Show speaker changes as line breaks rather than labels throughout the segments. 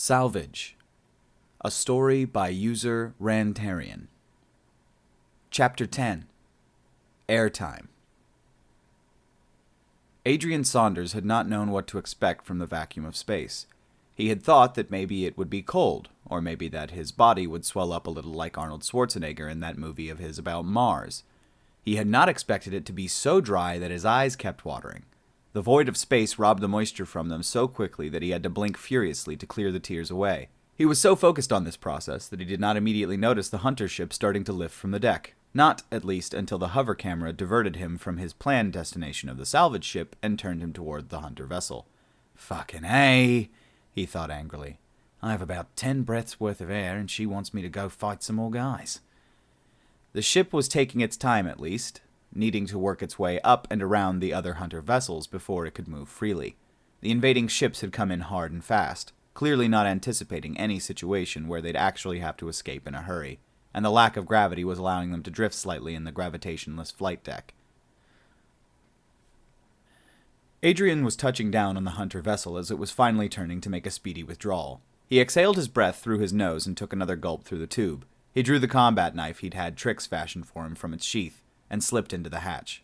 Salvage, a story by user Rantarian. Chapter 10, Airtime. Adrian Saunders had not known what to expect from the vacuum of space. He had thought that maybe it would be cold, or maybe that his body would swell up a little like Arnold Schwarzenegger in that movie of his about Mars. He had not expected it to be so dry that his eyes kept watering. The void of space robbed the moisture from them so quickly that he had to blink furiously to clear the tears away. He was so focused on this process that he did not immediately notice the hunter ship starting to lift from the deck. Not, at least, until the hover camera diverted him from his planned destination of the salvage ship and turned him toward the hunter vessel. "Fucking A," he thought angrily. "I have about 10 breaths worth of air and she wants me to go fight some more guys." The ship was taking its time at least, needing to work its way up and around the other hunter vessels before it could move freely. The invading ships had come in hard and fast, clearly not anticipating any situation where they'd actually have to escape in a hurry, and the lack of gravity was allowing them to drift slightly in the gravitationless flight deck. Adrian was touching down on the hunter vessel as it was finally turning to make a speedy withdrawal. He exhaled his breath through his nose and took another gulp through the tube. He drew the combat knife he'd had Trix fashion for him from its sheath, and slipped into the hatch.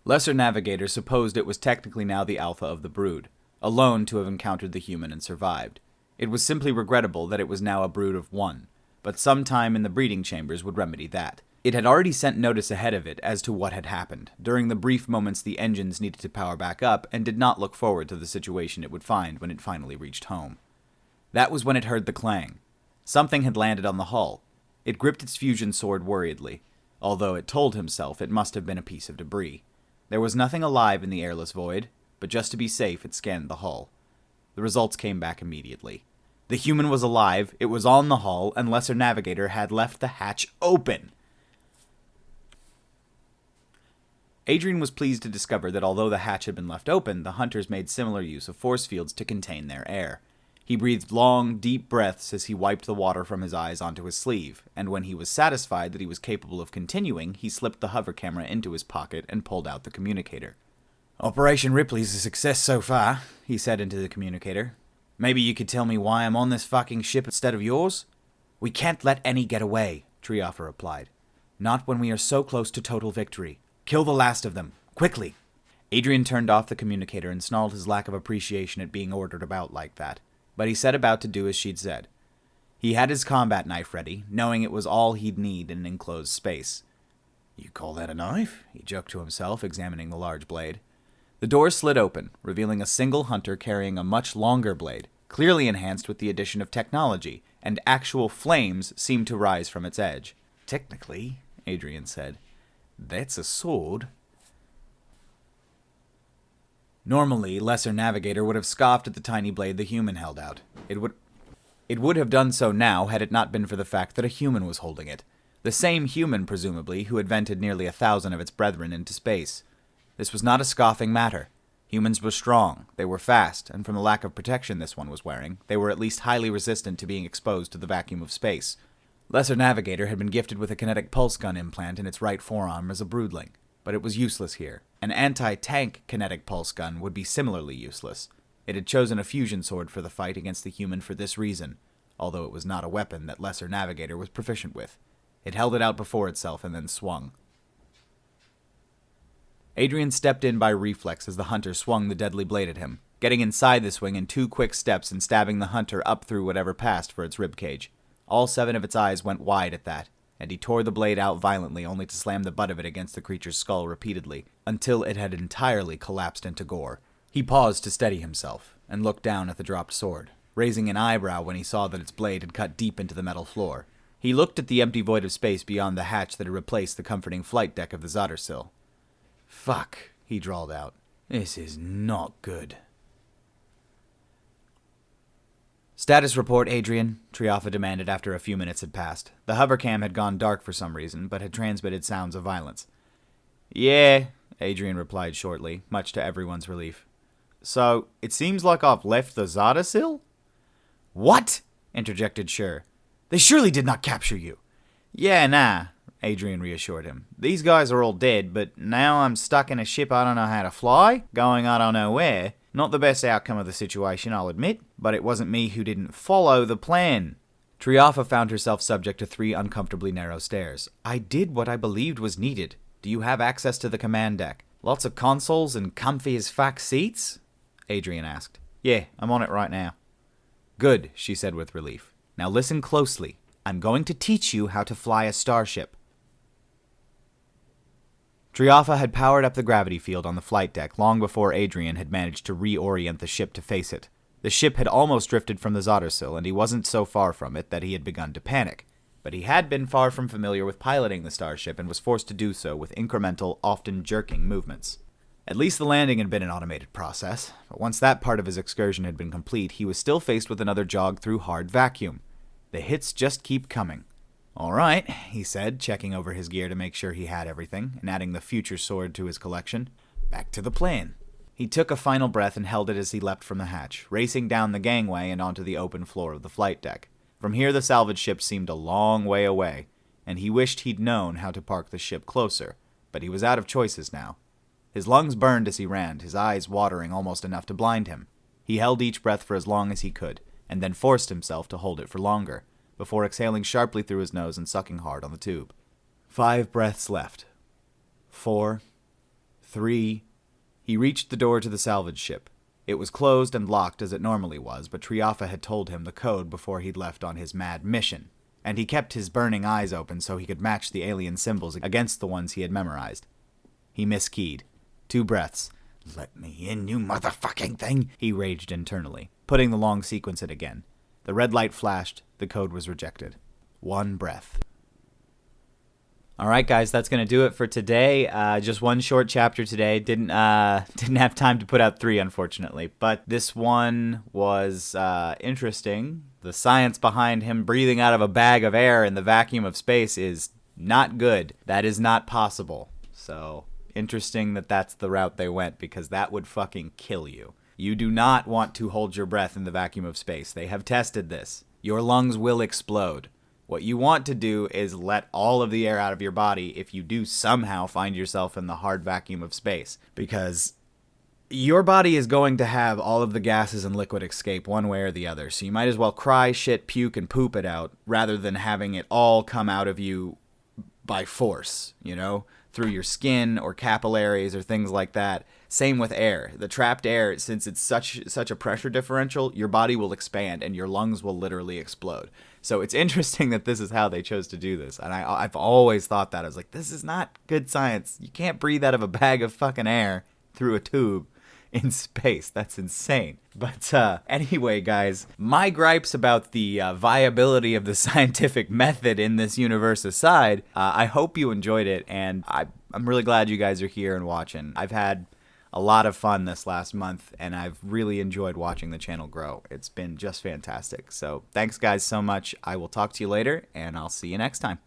Lesser Navigator supposed it was technically now the alpha of the brood, alone to have encountered the human and survived. It was simply regrettable that it was now a brood of one, but some time in the breeding chambers would remedy that. It had already sent notice ahead of it as to what had happened, during the brief moments the engines needed to power back up, and did not look forward to the situation it would find when it finally reached home. That was when it heard the clang. Something had landed on the hull. It gripped its fusion sword worriedly, although it told himself it must have been a piece of debris. There was nothing alive in the airless void, but just to be safe it scanned the hull. The results came back immediately. The human was alive, it was on the hull, and Lesser Navigator had left the hatch open! Adrian was pleased to discover that although the hatch had been left open, the hunters made similar use of force fields to contain their air. He breathed long, deep breaths as he wiped the water from his eyes onto his sleeve, and when he was satisfied that he was capable of continuing, he slipped the hover camera into his pocket and pulled out the communicator. "Operation Ripley's a success so far," he said into the communicator. "Maybe you could tell me why I'm on this fucking ship instead of yours?" "We can't let any get away," Triafa replied. "Not when we are so close to total victory. Kill the last of them, quickly." Adrian turned off the communicator and snarled his lack of appreciation at being ordered about like that. But he set about to do as she'd said. He had his combat knife ready, knowing it was all he'd need in an enclosed space. "You call that a knife?" he joked to himself, examining the large blade. The door slid open, revealing a single hunter carrying a much longer blade, clearly enhanced with the addition of technology, and actual flames seemed to rise from its edge. "Technically," Adrian said, "that's a sword." Normally, Lesser Navigator would have scoffed at the tiny blade the human held out. It would have done so now had it not been for the fact that a human was holding it. The same human, presumably, who had vented nearly 1,000 of its brethren into space. This was not a scoffing matter. Humans were strong, they were fast, and from the lack of protection this one was wearing, they were at least highly resistant to being exposed to the vacuum of space. Lesser Navigator had been gifted with a kinetic pulse gun implant in its right forearm as a broodling, but it was useless here. An anti-tank kinetic pulse gun would be similarly useless. It had chosen a fusion sword for the fight against the human for this reason, although it was not a weapon that Lesser Navigator was proficient with. It held it out before itself and then swung. Adrian stepped in by reflex as the hunter swung the deadly blade at him, getting inside the swing in 2 quick steps and stabbing the hunter up through whatever passed for its ribcage. All 7 of its eyes went wide at that, and he tore the blade out violently only to slam the butt of it against the creature's skull repeatedly, until it had entirely collapsed into gore. He paused to steady himself, and looked down at the dropped sword, raising an eyebrow when he saw that its blade had cut deep into the metal floor. He looked at the empty void of space beyond the hatch that had replaced the comforting flight deck of the Zottersill. "Fuck," he drawled out. "This is not good." "Status report, Adrian," Triafa demanded after a few minutes had passed. The hovercam had gone dark for some reason, but had transmitted sounds of violence. "Yeah," Adrian replied shortly, much to everyone's relief. "So, it seems like I've left the Zottersill?" "What?" interjected Schur. "They surely did not capture you." "Yeah, nah," Adrian reassured him. "These guys are all dead, but now I'm stuck in a ship I don't know how to fly, going I don't know where, Not the best outcome of the situation, I'll admit, but it wasn't me who didn't follow the plan. Triafa found herself subject to 3 uncomfortably narrow stairs. I did what I believed was needed. Do you have access to the command deck? Lots of consoles and comfy as fuck seats? Adrian asked. Yeah, I'm on it right now. Good, she said with relief. Now listen closely. I'm going to teach you how to fly a starship. Triafa had powered up the gravity field on the flight deck long before Adrian had managed to reorient the ship to face it. The ship had almost drifted from the Zottersill, and he wasn't so far from it that he had begun to panic. But he had been far from familiar with piloting the starship and was forced to do so with incremental, often jerking movements. At least the landing had been an automated process, but once that part of his excursion had been complete, he was still faced with another jog through hard vacuum. The hits just keep coming. All right, he said, checking over his gear to make sure he had everything, and adding the future sword to his collection. Back to the plan. He took a final breath and held it as he leapt from the hatch, racing down the gangway and onto the open floor of the flight deck. From here the salvage ship seemed a long way away, and he wished he'd known how to park the ship closer, but he was out of choices now. His lungs burned as he ran, his eyes watering almost enough to blind him. He held each breath for as long as he could, and then forced himself to hold it for longer, before exhaling sharply through his nose and sucking hard on the tube. 5 breaths left. 4. 3. He reached the door to the salvage ship. It was closed and locked as it normally was, but Triafa had told him the code before he'd left on his mad mission, and he kept his burning eyes open so he could match the alien symbols against the ones he had memorized. He miskeyed. 2 breaths. Let me in, you motherfucking thing, he raged internally, putting the long sequence in again. The red light flashed. The code was rejected. 1 breath. All right, guys, that's going to do it for today. Just one short chapter today. Didn't have time to put out 3, unfortunately. But this one was interesting. The science behind him breathing out of a bag of air in the vacuum of space is not good. That is not possible. So, interesting that that's the route they went, because that would fucking kill you. You do not want to hold your breath in the vacuum of space. They have tested this. Your lungs will explode. What you want to do is let all of the air out of your body if you do somehow find yourself in the hard vacuum of space, because your body is going to have all of the gases and liquid escape one way or the other, so you might as well cry, shit, puke, and poop it out rather than having it all come out of you by force, through your skin or capillaries or things like that. Same with air. The trapped air, since it's such a pressure differential, your body will expand and your lungs will literally explode. So it's interesting that this is how they chose to do this. And I've always thought that. I was like, this is not good science. You can't breathe out of a bag of fucking air through a tube in space. That's insane. But anyway, guys, my gripes about the viability of the scientific method in this universe aside, I hope you enjoyed it, and I'm really glad you guys are here and watching. I've had a lot of fun this last month, and I've really enjoyed watching the channel grow. It's been just fantastic. So thanks, guys, so much. I will talk to you later, and I'll see you next time.